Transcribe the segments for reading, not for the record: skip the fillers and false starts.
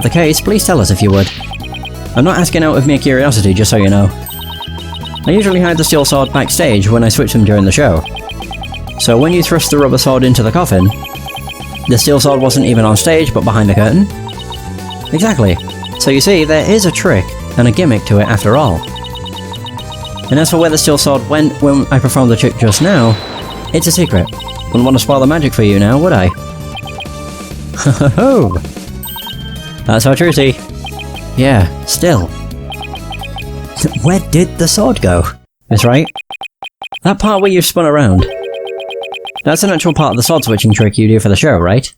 the case, please tell us if you would. I'm not asking out of mere curiosity, just so you know. I usually hide the steel sword backstage when I switch them during the show. So when you thrust the rubber sword into the coffin, the steel sword wasn't even on stage, but behind the curtain? Exactly. So you see, there is a trick and a gimmick to it after all. And as for where the steel sword went when I performed the trick just now, it's a secret. Wouldn't want to spoil the magic for you now, would I? Ho ho ho! That's our Trucy. Yeah, still. Where did the sword go? Miss Wright? That part where you spun around. That's an actual part of the sword switching trick you do for the show, right?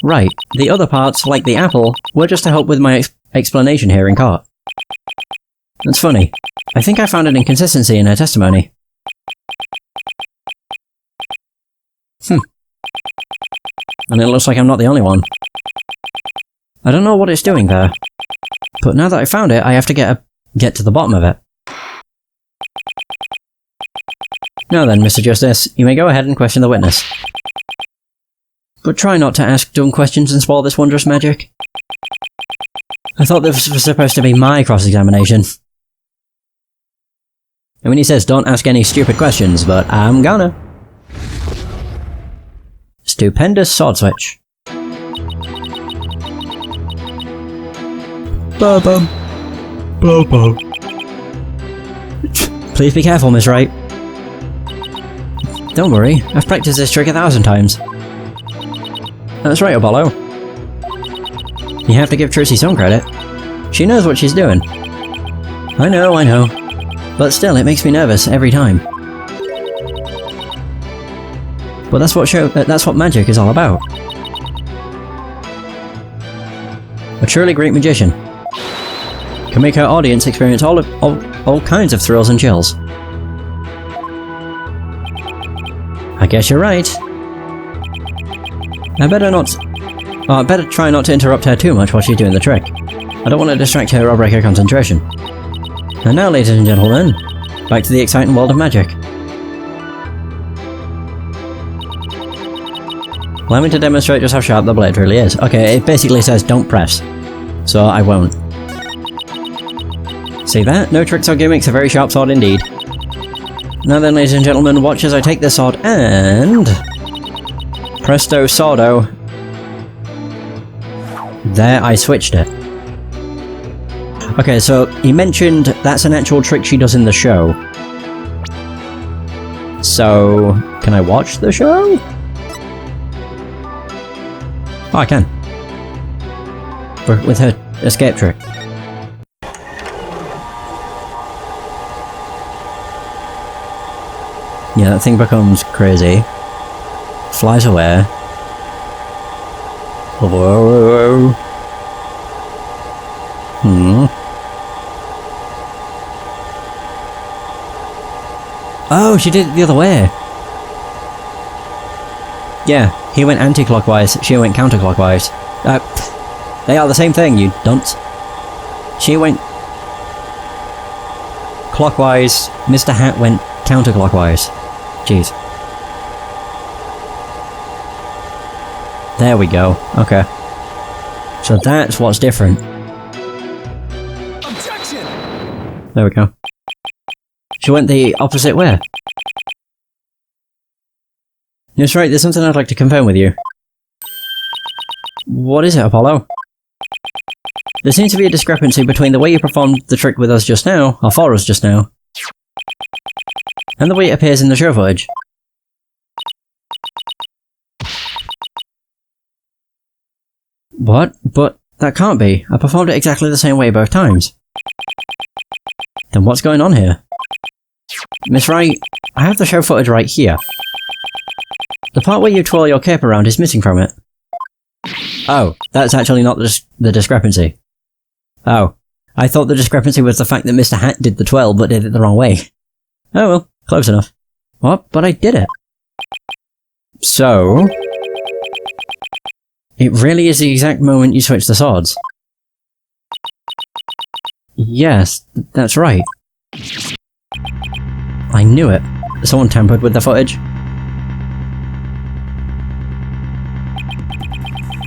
Right. The other parts, like the apple, were just to help with my explanation here in court. That's funny. I think I found an inconsistency in her testimony. And it looks like I'm not the only one. I don't know what it's doing there, but now that I found it, I have to get to the bottom of it. Now then, Mr. Justice, you may go ahead and question the witness. But try not to ask dumb questions and spoil this wondrous magic. I thought this was supposed to be my cross-examination. I mean, he says don't ask any stupid questions, but I'm gonna. Stupendous sword switch. Bobo. Bobo. Please be careful, Miss Wright. Don't worry, I've practiced this trick 1,000 times. That's right, Apollo. You have to give Trucy some credit. She knows what she's doing. I know. But still, it makes me nervous every time. But that's what magic is all about. A truly great magician can make her audience experience all kinds of thrills and chills. I guess you're right. I better try not to interrupt her too much while she's doing the trick. I don't want to distract her or break her concentration. And now, ladies and gentlemen, back to the exciting world of magic. Allow me to demonstrate just how sharp the blade really is. Okay, it basically says don't press. So I won't. See that? No tricks or gimmicks, a very sharp sword indeed. Now then, ladies and gentlemen, watch as I take this sword and... presto swordo. There, I switched it. Okay, so he mentioned that's an actual trick she does in the show. So, can I watch the show? Oh, I can. With her escape trick. Yeah, that thing becomes crazy. Flies away. Whoa. Oh, she did it the other way. Yeah, he went anti-clockwise, she went counterclockwise. They are the same thing, you dunce. She went clockwise, Mr. Hat went counterclockwise. Jeez. There we go. Okay. So that's what's different. Objection! There we go. She went the opposite way. That's right, there's something I'd like to confirm with you. What is it, Apollo? There seems to be a discrepancy between the way you performed the trick with us just now, or for us just now, and the way it appears in the show footage. What? But that can't be. I performed it exactly the same way both times. Then what's going on here? Miss Wright, I have the show footage right here. The part where you twirl your cape around is missing from it. Oh, that's actually not the discrepancy. Oh, I thought the discrepancy was the fact that Mr. Hat did the twirl but did it the wrong way. Oh well, close enough. What? But I did it. So... it really is the exact moment you switch the swords. Yes, that's right. I knew it. Someone tampered with the footage.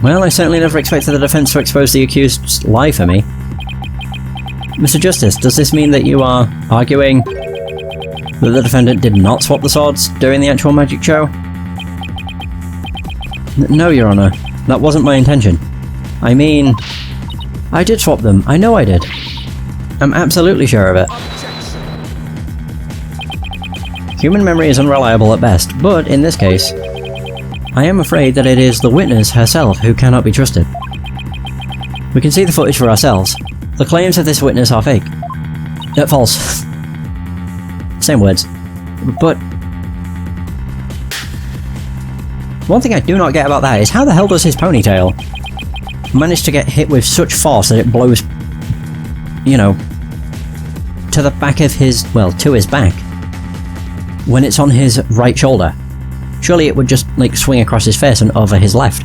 Well, I certainly never expected the defense to expose the accused's lie for me. Mr. Justice, does this mean that you are arguing that the defendant did not swap the swords during the actual magic show? No, Your Honor. That wasn't my intention. I mean, I did swap them. I know I did. I'm absolutely sure of it. Human memory is unreliable at best, but in this case, I am afraid that it is the witness herself who cannot be trusted. We can see the footage for ourselves. The claims of this witness are fake. False. Same words. But one thing I do not get about that is how the hell does his ponytail manage to get hit with such force that it blows, you know, to the back of his, well, to his back, when it's on his right shoulder? Surely it would just, like, swing across his face and over his left.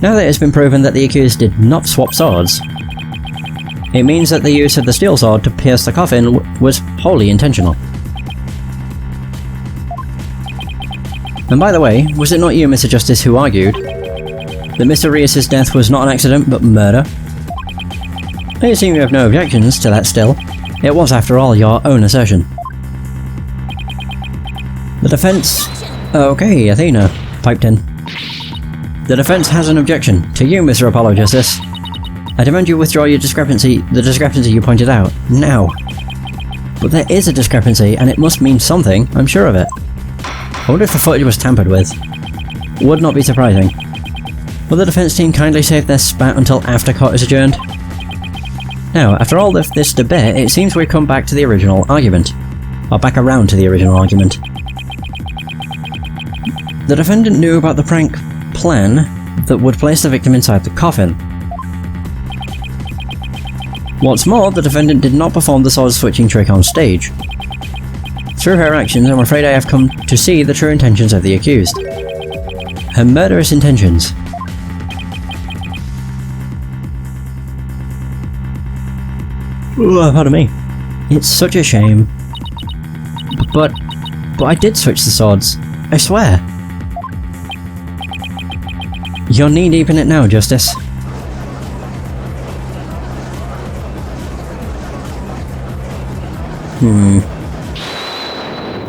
Now that it's been proven that the accused did not swap swords, it means that the use of the steel sword to pierce the coffin was wholly intentional. And by the way, was it not you, Mr. Justice, who argued that Mr. Rios' death was not an accident but murder? I assume you have no objections to that still. It was, after all, your own assertion. The defense... Okay, Athena piped in. The defense has an objection. To you, Mr. Apollo Justice. I demand you withdraw your discrepancy, the discrepancy you pointed out, now. But there is a discrepancy, and it must mean something, I'm sure of it. I wonder if the footage was tampered with. Would not be surprising. Will the defense team kindly save their spat until after court is adjourned? Now, after all of this debate, it seems we've come back to the original argument. Or back around to the original argument. The defendant knew about the prank plan that would place the victim inside the coffin. What's more, the defendant did not perform the sword switching trick on stage. Through her actions, I'm afraid I have come to see the true intentions of the accused. Her murderous intentions. Pardon me. It's such a shame. But I did switch the swords. I swear. You're knee-deep in it now, Justice.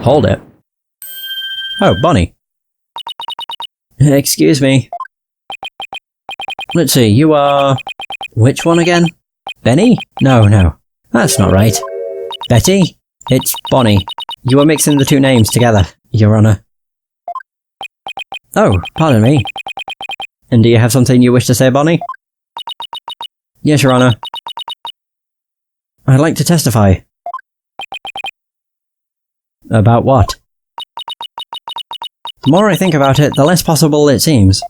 Hold it. Oh, Bonnie. Excuse me. Let's see, you are... Which one again? Benny? No. That's not right. Betty? It's Bonnie. You are mixing the two names together, Your Honor. Oh, pardon me. And do you have something you wish to say, Bonnie? Yes, Your Honor. I'd like to testify. About what? The more I think about it, the less possible it seems.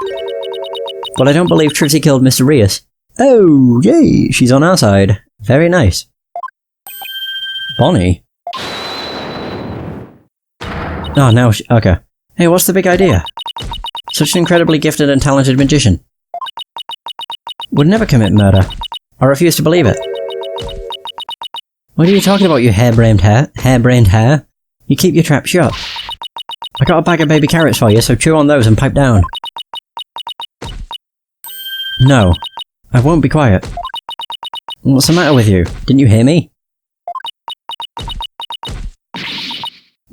But I don't believe Trixie killed Mr. Rios. Oh, yay! She's on our side. Very nice. Bonnie? Oh, now okay. Hey, what's the big idea? Such an incredibly gifted and talented magician. Would never commit murder. I refuse to believe it. What are you talking about, you harebrained hair? You keep your trap shut. I got a bag of baby carrots for you, so chew on those and pipe down. No. I won't be quiet. What's the matter with you? Didn't you hear me?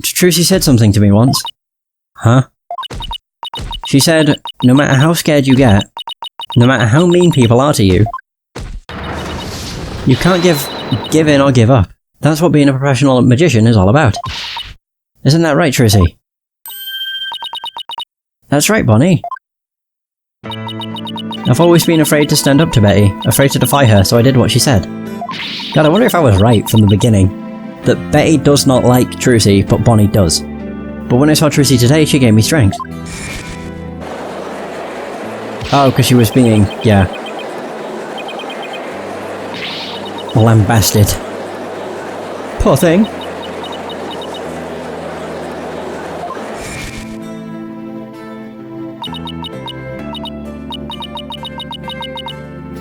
Trucy said something to me once. Huh? She said, no matter how scared you get, no matter how mean people are to you, you can't give in or give up. That's what being a professional magician is all about. Isn't that right, Trucy? That's right, Bonnie. I've always been afraid to stand up to Betty, afraid to defy her, so I did what she said. God, I wonder if I was right from the beginning. That Betty does not like Trucy, but Bonnie does. But when I saw Trucy today, she gave me strength. Oh, because she was being, yeah, lambasted. Poor thing.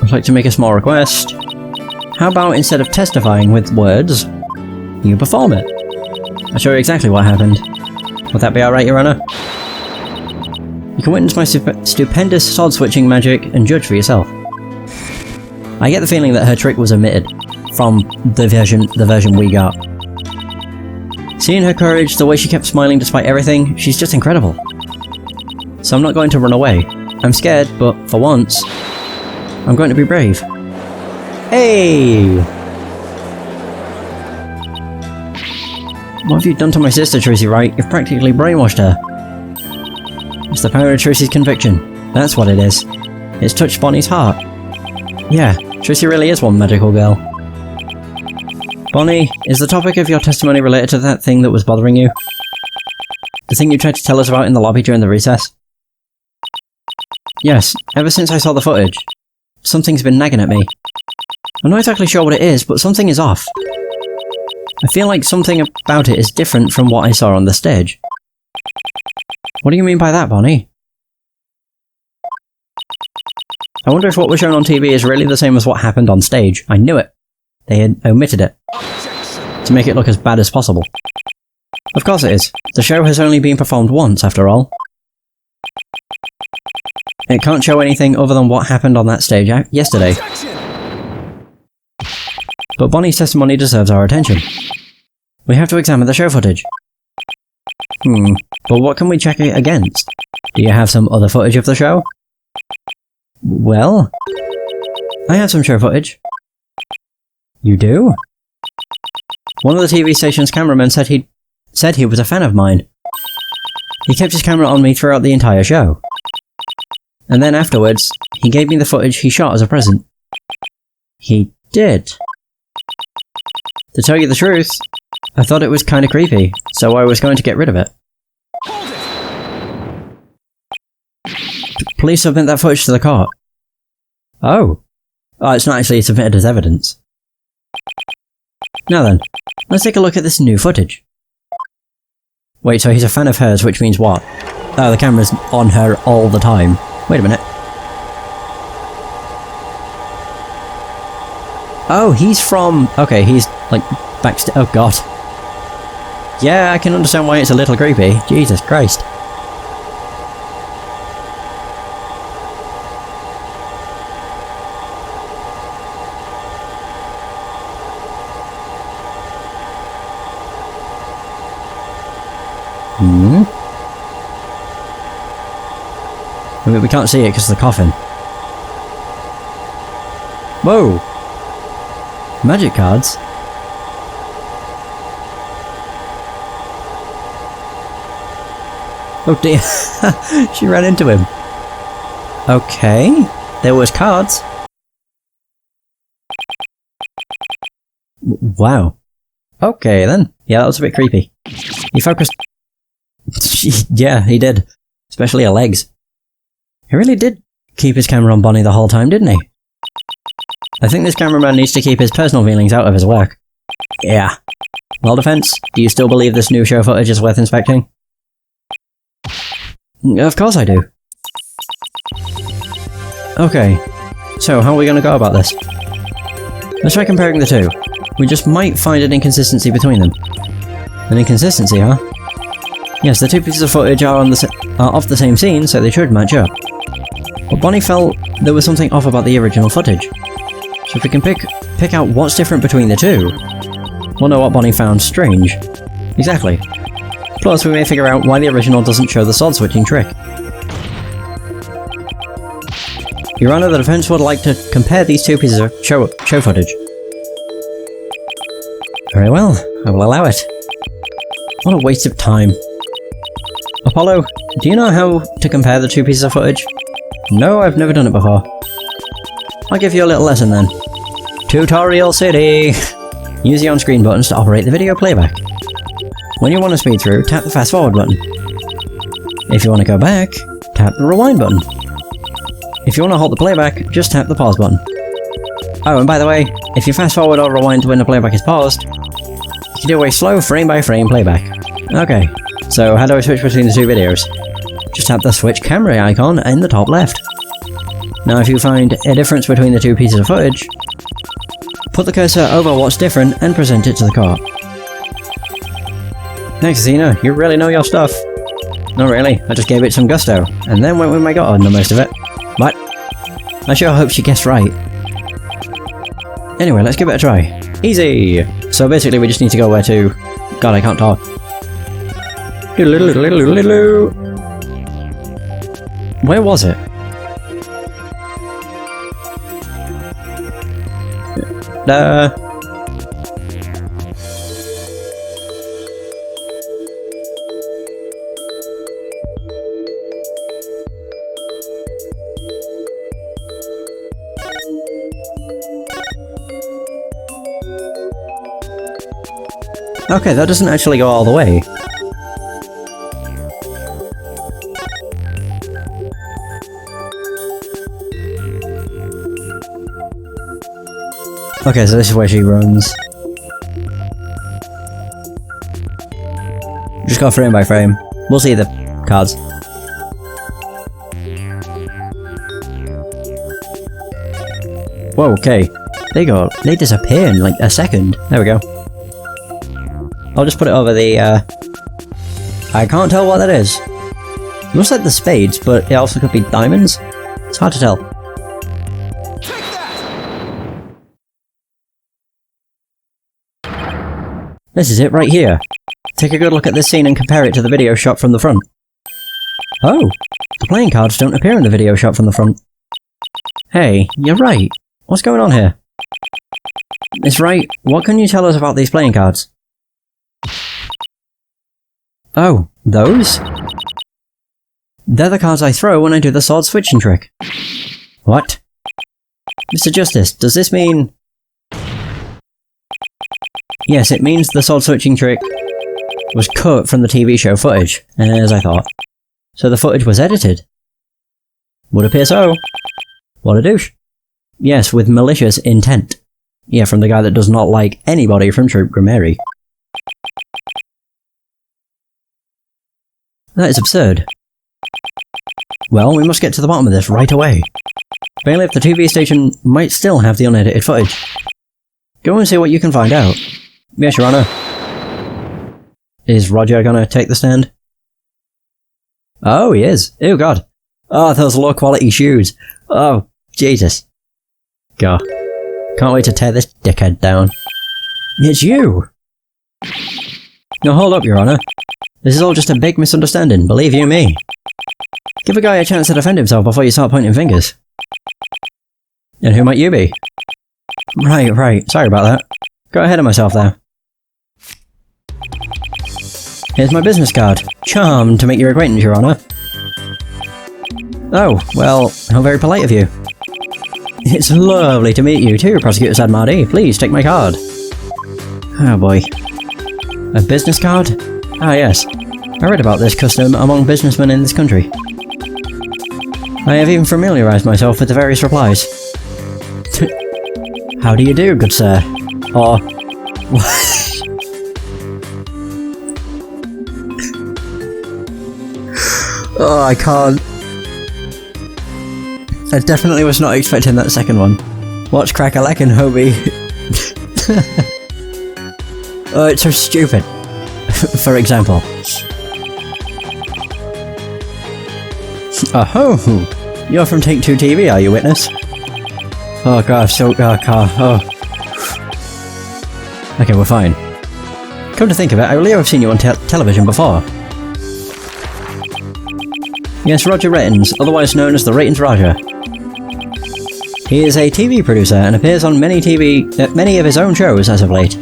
I'd like to make a small request. How about instead of testifying with words, you perform it? I'll show you exactly what happened. Would that be alright, Your Honor? You can witness my stupendous sword-switching magic and judge for yourself. I get the feeling that her trick was omitted from the version we got. Seeing her courage, the way she kept smiling despite everything, she's just incredible. So I'm not going to run away. I'm scared, but for once, I'm going to be brave. Hey! What have you done to my sister, Tracy Wright? You've practically brainwashed her. It's the power of Tracy's conviction. That's what it is. It's touched Bonnie's heart. Yeah, Tracy really is one magical girl. Bonnie, is the topic of your testimony related to that thing that was bothering you? The thing you tried to tell us about in the lobby during the recess? Yes, ever since I saw the footage. Something's been nagging at me. I'm not exactly sure what it is, but something is off. I feel like something about it is different from what I saw on the stage. What do you mean by that, Bonnie? I wonder if what was shown on TV is really the same as what happened on stage. I knew it. They had omitted it. To make it look as bad as possible. Of course it is. The show has only been performed once, after all. It can't show anything other than what happened on that stage yesterday. But Bonnie's testimony deserves our attention. We have to examine the show footage. But what can we check it against? Do you have some other footage of the show? Well, I have some show footage. You do? One of the TV station's cameramen said he was a fan of mine. He kept his camera on me throughout the entire show. And then afterwards, he gave me the footage he shot as a present. He did. To tell you the truth, I thought it was kinda creepy, so I was going to get rid of it. Please submit that footage to the court. Oh, it's not actually submitted as evidence. Now then, let's take a look at this new footage. Wait, so he's a fan of hers, which means what? Oh, the camera's on her all the time. Wait a minute. Oh, he's from... Okay, he's, like, backstage... Oh, God. Yeah, I can understand why it's a little creepy. Jesus Christ. I mean, we can't see it because of the coffin. Whoa! Magic cards? Oh dear, she ran into him. Okay, there was cards. Wow. Okay then. Yeah, that was a bit creepy. He focused... Yeah, he did. Especially her legs. He really did keep his camera on Bonnie the whole time, didn't he? I think this cameraman needs to keep his personal feelings out of his work. Yeah. Well, defense, do you still believe this new show footage is worth inspecting? Of course I do. Okay, so how are we going to go about this? Let's try comparing the two. We just might find an inconsistency between them. An inconsistency, huh? Yes, the two pieces of footage are of the same scene, so they should match up. But Bonnie felt there was something off about the original footage. So if we can pick out what's different between the two, we'll know what Bonnie found strange. Exactly. Plus, we may figure out why the original doesn't show the sword-switching trick. Your Honor, the defense would like to compare these two pieces of show footage. Very well, I will allow it. What a waste of time. Apollo, do you know how to compare the two pieces of footage? No, I've never done it before. I'll give you a little lesson then. Tutorial City! Use the on-screen buttons to operate the video playback. When you want to speed through, tap the fast forward button. If you want to go back, tap the rewind button. If you want to halt the playback, just tap the pause button. Oh, and by the way, if you fast forward or rewind when the playback is paused, you can do a slow frame-by-frame playback. Okay, so how do I switch between the two videos? Just tap the switch camera icon in the top left. Now if you find a difference between the two pieces of footage, put the cursor over what's different and present it to the court. Thanks, Athena, you really know your stuff. Not really, I just gave it some gusto, and then went with my gut on the most of it. What? I sure hope she guessed right. Anyway, let's give it a try. Easy! So basically we just need to go where to... God, I can't talk. Where was it? Okay, that doesn't actually go all the way. Okay, so this is where she runs. Just go frame by frame. We'll see the cards. Whoa, okay. They disappear in like a second. There we go. I'll just put it over the, I can't tell what that is. It looks like the spades, but it also could be diamonds. It's hard to tell. This is it right here. Take a good look at this scene and compare it to the video shot from the front. Oh! The playing cards don't appear in the video shot from the front. Hey, you're right. What's going on here? Miss Wright, what can you tell us about these playing cards? Oh, those? They're the cards I throw when I do the sword switching trick. What? Mr. Justice, does this mean... Yes, it means the sword switching trick was cut from the TV show footage, as I thought. So the footage was edited. Would appear so. What a douche. Yes, with malicious intent. Yeah, from the guy that does not like anybody from Troop Grammary. That is absurd. Well, we must get to the bottom of this right away. Bailiff, the TV station might still have the unedited footage. Go and see what you can find out. Yes, Your Honour. Is Roger gonna take the stand? Oh, he is. Oh, God. Oh, those low-quality shoes. Oh, Jesus. God. Can't wait to tear this dickhead down. It's you! No, hold up, Your Honour. This is all just a big misunderstanding, believe you me. Give a guy a chance to defend himself before you start pointing fingers. And who might you be? Right. Sorry about that. Got ahead of myself there. Here's my business card. Charmed to make your acquaintance, Your Honour. Oh, well, how very polite of you. It's lovely to meet you too, Prosecutor Sadmardi. Please, take my card. Oh boy. A business card? Ah yes. I read about this custom among businessmen in this country. I have even familiarised myself with the various replies. How do you do, good sir? Or... Oh, I can't. I definitely was not expecting that second one. Watch crack-a-lackin', Hobie. Oh, it's so stupid. For example. Oh, you're from Take-Two TV, are you, witness? Oh god, oh. Okay, we're fine. Come to think of it, I believe I've seen you on television before. Yes, Roger Ratings, otherwise known as the Ratings Roger. He is a TV producer and appears on many of his own shows as of late.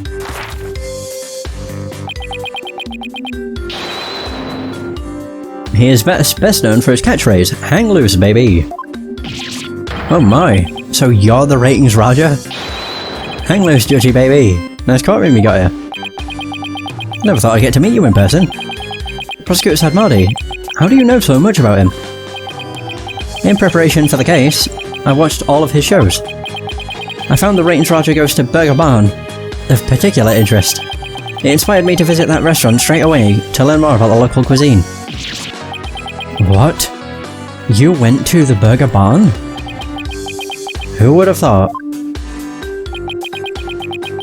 He is best known for his catchphrase, "Hang loose, baby." Oh my, so you're the Ratings Roger? Hang loose, Judgy baby. Nice courtroom you got here. Never thought I'd get to meet you in person. Prosecutor Sadmardi, how do you know so much about him? In preparation for the case, I watched all of his shows. I found the Ratings Roger Goes to Burger Barn of particular interest. It inspired me to visit that restaurant straight away to learn more about the local cuisine. What? You went to the Burger Barn? Who would have thought?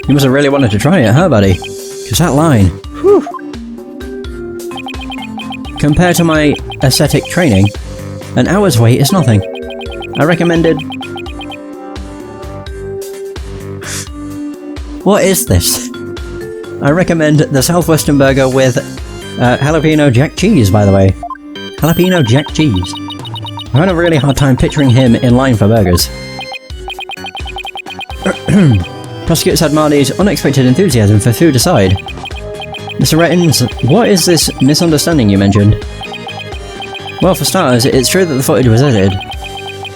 You must have really wanted to try it, huh, buddy? Cause that line, whew. Compared to my aesthetic training, an hour's wait is nothing. I recommended... What is this? I recommend the Southwestern Burger with jalapeno jack cheese, by the way. Jalapeno jack cheese. I had a really hard time picturing him in line for burgers. Prosecutor said Marty's unexpected enthusiasm for food aside. Mr. Rettins, what is this misunderstanding you mentioned? Well, for starters, it's true that the footage was edited.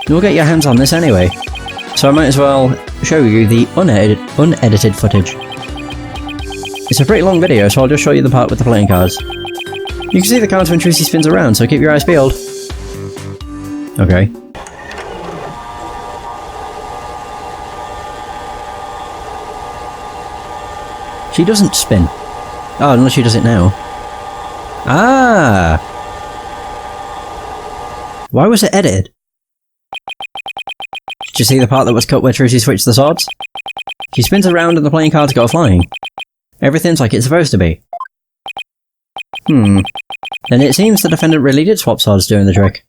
You'll get your hands on this anyway, so I might as well show you the unedited footage. It's a pretty long video, so I'll just show you the part with the playing cards. You can see the cards when Tracy spins around, so keep your eyes peeled. Okay. She doesn't spin. Oh, unless she does it now. Ah! Why was it edited? Did you see the part that was cut where Tracy switched the swords? She spins around and the playing cards go flying. Everything's like it's supposed to be. Then it seems the defendant really did swap swords during the trick.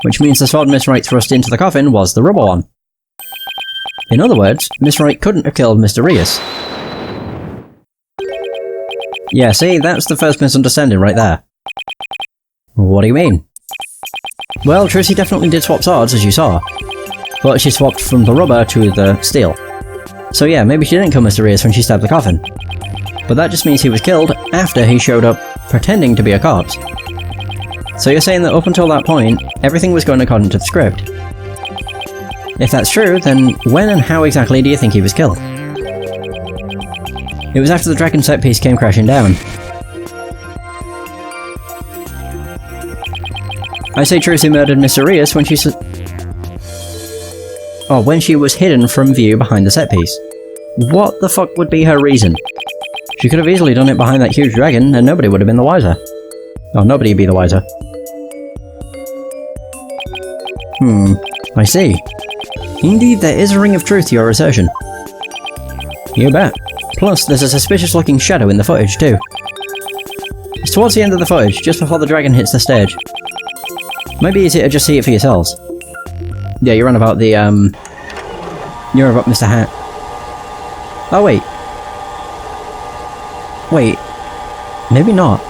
Which means the sword Miss Wright thrust into the coffin was the rubber one. In other words, Miss Wright couldn't have killed Mr. Rios. Yeah, see, that's the first misunderstanding right there. What do you mean? Well, Tracy definitely did swap swords, as you saw. But she swapped from the rubber to the steel. So yeah, maybe she didn't kill Mr. Rios when she stabbed the coffin. But that just means he was killed after he showed up pretending to be a corpse. So you're saying that up until that point, everything was going according to the script. If that's true, then when and how exactly do you think he was killed? It was after the dragon set piece came crashing down. I say Tracy murdered Mr. Rios when when she was hidden from view behind the set piece. What the fuck would be her reason? She could have easily done it behind that huge dragon and nobody would have been the wiser. Oh, nobody would be the wiser. I see. Indeed, there is a ring of truth to your assertion. You bet. Plus, there's a suspicious-looking shadow in the footage, too. It's towards the end of the footage, just before the dragon hits the stage. Maybe easier to just see it for yourselves. Yeah, you're on about the, you're about Mr. Hat. Oh, wait. Wait. Maybe not.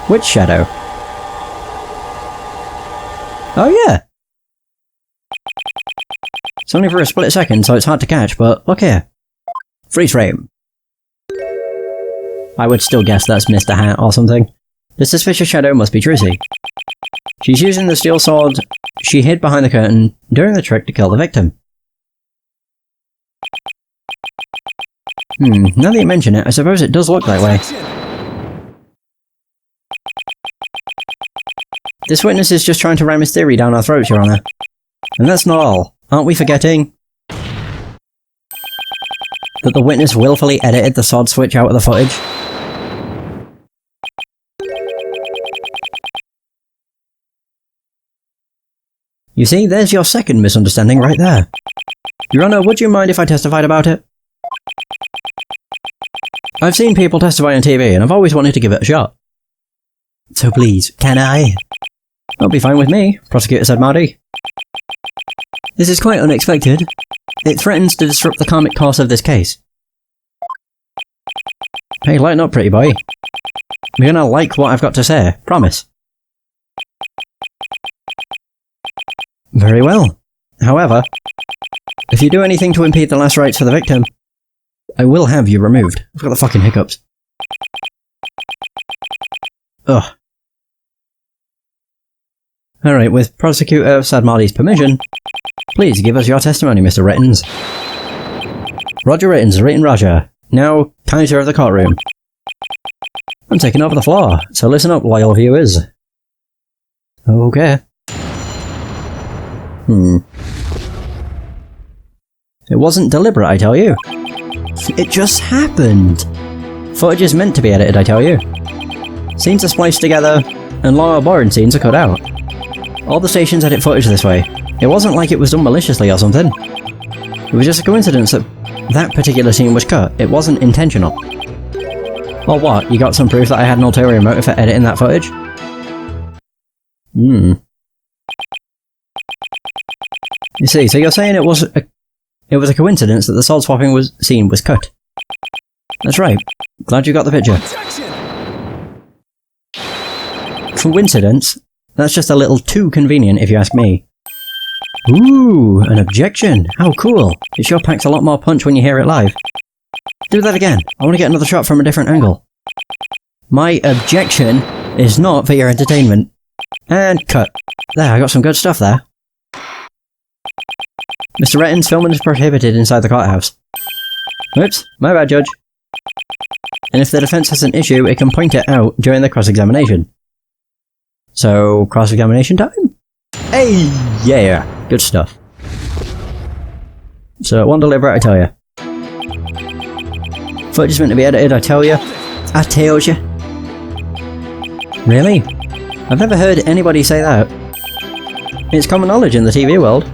Which shadow? Oh, yeah! It's only for a split second, so it's hard to catch, but look here. Freeze frame. I would still guess that's Mr. Hat or something. The suspicious shadow must be Tracy. She's using the steel sword she hid behind the curtain during the trick to kill the victim. Now that you mention it, I suppose it does look that way. This witness is just trying to ram his theory down our throats, Your Honour. And that's not all. Aren't we forgetting that the witness willfully edited the sword switch out of the footage? You see, there's your second misunderstanding right there. Your Honour, would you mind if I testified about it? I've seen people testify on TV and I've always wanted to give it a shot. So please, can I? That'll be fine with me, Prosecutor said Marty. This is quite unexpected. It threatens to disrupt the karmic course of this case. Hey, lighten up, pretty boy. You're gonna like what I've got to say, promise. Very well. However, if you do anything to impede the last rites of the victim, I will have you removed. I've got the fucking hiccups. Ugh. Alright, with Prosecutor Sadmarty's permission, please give us your testimony, Mr. Rettins. Roger Rettins, Written Roger. Now, Kaiser of the courtroom. I'm taking over the floor, so listen up, loyal viewers. Okay. It wasn't deliberate, I tell you. It just happened. Footage is meant to be edited, I tell you. Scenes are spliced together, and long boring scenes are cut out. All the stations edit footage this way. It wasn't like it was done maliciously or something. It was just a coincidence that that particular scene was cut. It wasn't intentional. Well, what? You got some proof that I had an ulterior motive for editing that footage? You see, so you're saying it was a coincidence that the sword swapping scene was cut. That's right. Glad you got the picture. Coincidence? That's just a little too convenient if you ask me. Ooh, an objection. How cool. It sure packs a lot more punch when you hear it live. Do that again. I want to get another shot from a different angle. My objection is not for your entertainment. And cut. There, I got some good stuff there. Mr. Retton's filming is prohibited inside the courthouse. Whoops, my bad, Judge. And if the defense has an issue, it can point it out during the cross-examination. So, cross-examination time? Hey, yeah, good stuff. So, one deliberate, I tell ya. Footage is meant to be edited, I tell ya. I tells ya. Really? I've never heard anybody say that. It's common knowledge in the TV world.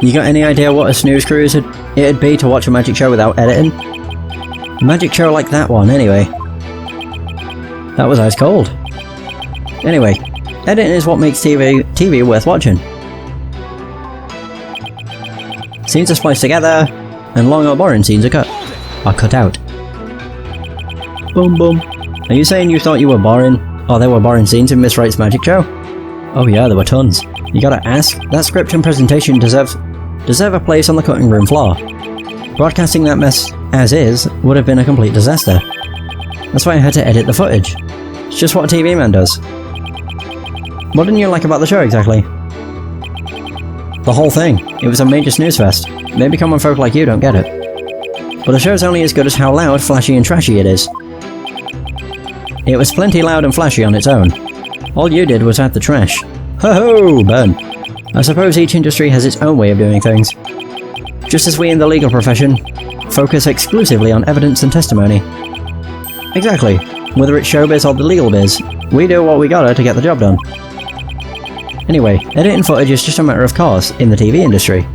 You got any idea what a snooze cruise it'd be to watch a magic show without editing? A magic show like that one, anyway. That was ice cold. Anyway, editing is what makes TV worth watching. Scenes are spliced together, and long or boring scenes are cut out. Boom boom. Are you saying you thought you were boring? Or there were boring scenes in Miss Wright's magic show? Oh yeah, there were tons. You gotta ask, that script and presentation deserve a place on the cutting room floor. Broadcasting that mess as is would have been a complete disaster. That's why I had to edit the footage. It's just what a TV man does. What didn't you like about the show exactly? The whole thing. It was a major snooze fest. Maybe common folk like you don't get it. But the show's only as good as how loud, flashy and trashy it is. It was plenty loud and flashy on its own. All you did was add the trash. Ho-ho! Burn. I suppose each industry has its own way of doing things. Just as we in the legal profession focus exclusively on evidence and testimony. Exactly. Whether it's showbiz or the legal biz, we do what we gotta to get the job done. Anyway, editing footage is just a matter of course in the TV industry.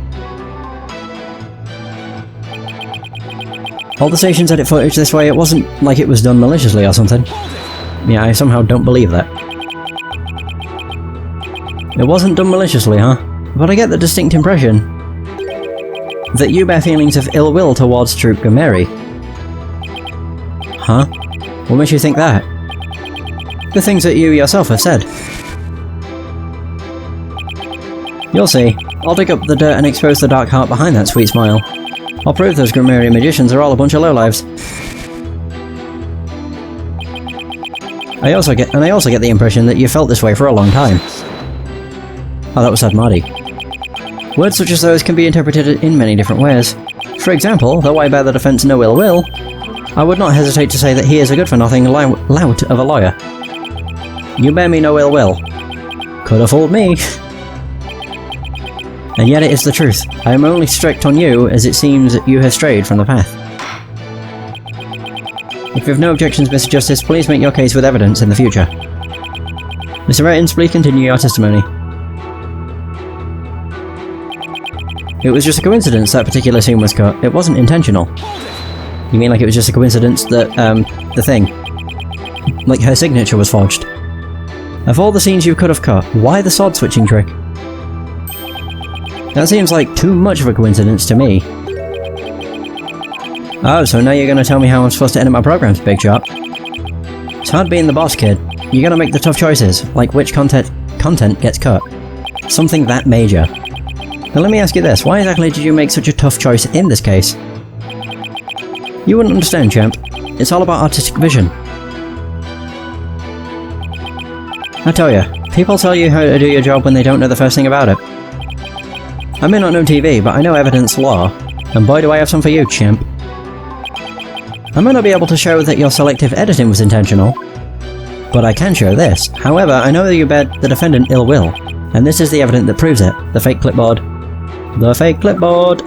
All the stations edit footage this way, it wasn't like it was done maliciously or something. Yeah, I somehow don't believe that. It wasn't done maliciously, huh? But I get the distinct impression that you bear feelings of ill will towards Troop Mary. Huh? What makes you think that? The things that you yourself have said. You'll see. I'll dig up the dirt and expose the dark heart behind that sweet smile. I'll prove those Grimmerian magicians are all a bunch of lowlives. I also get the impression that you felt this way for a long time. Oh, that was Sad Marty. Words such as those can be interpreted in many different ways. For example, though I bear the defense no ill will, I would not hesitate to say that he is a good-for-nothing lout of a lawyer. You bear me no ill will. Could have fooled me. And yet it is the truth. I am only strict on you as it seems that you have strayed from the path. If you have no objections, Mr. Justice, please make your case with evidence in the future. Mr. Rettins, please continue your testimony. It was just a coincidence that particular scene was cut. It wasn't intentional. You mean like it was just a coincidence that, the thing? Like her signature was forged? Of all the scenes you could have cut, why the sword switching trick? That seems like too much of a coincidence to me. Oh, so now you're gonna tell me how I'm supposed to edit my programs, big shot? It's hard being the boss, kid. You gotta make the tough choices, like which content gets cut. Something that major. Now let me ask you this, why exactly did you make such a tough choice in this case? You wouldn't understand, champ. It's all about artistic vision. I tell ya, people tell you how to do your job when they don't know the first thing about it. I may not know TV, but I know evidence law, and boy do I have some for you, champ. I may not be able to show that your selective editing was intentional, but I can show this. However, I know that you bear the defendant ill will, and this is the evidence that proves it. The fake clipboard. The fake clipboard!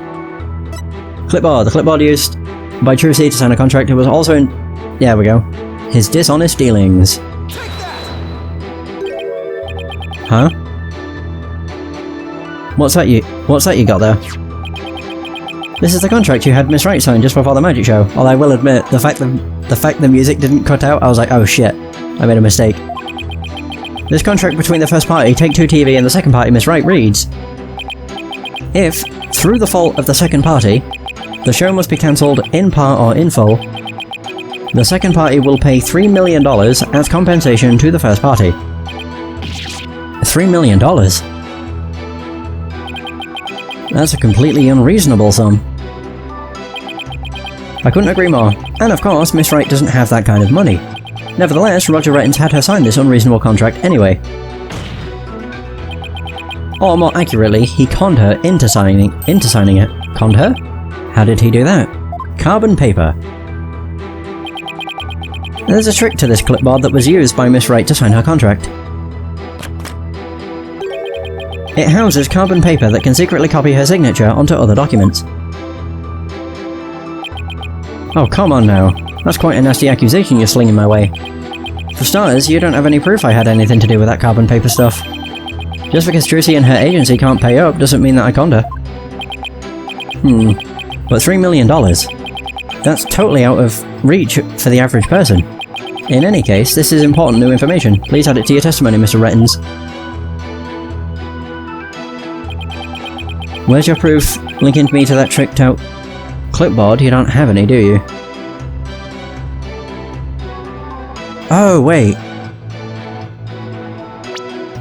Clipboard. The clipboard used by True C to sign a contract who was also in... There we go. His dishonest dealings. Huh? What's that you got there? This is the contract you had Miss Wright sign just before the magic show, although I will admit, the fact that the fact the music didn't cut out, I was like, oh shit, I made a mistake. This contract between the first party, Take-Two TV, and the second party, Miss Wright, reads: if, through the fault of the second party, the show must be cancelled in part or in full, the second party will pay $3 million as compensation to the first party. $3 million? That's a completely unreasonable sum. I couldn't agree more, and of course Miss Wright doesn't have that kind of money. Nevertheless, Roger Rettins had her sign this unreasonable contract anyway. Or more accurately, he conned her into signing it. Conned her? How did he do that? Carbon paper. There's a trick to this clipboard that was used by Miss Wright to sign her contract. It houses carbon paper that can secretly copy her signature onto other documents. Oh, come on now. That's quite a nasty accusation you're slinging my way. For starters, you don't have any proof I had anything to do with that carbon paper stuff. Just because Trucy and her agency can't pay up doesn't mean that I conned her. But $3 million? That's totally out of reach for the average person. In any case, this is important new information. Please add it to your testimony, Mr. Rettins. Where's your proof linking me to that tricked out clipboard? You don't have any, do you? Oh, wait.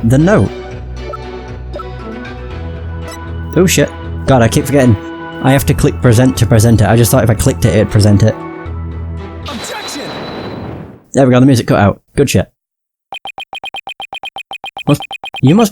The note. Oh shit. God, I keep forgetting. I have to click present to present it. I just thought if I clicked it, it'd present it. Objection! There we go, the music cut out. Good shit. You must be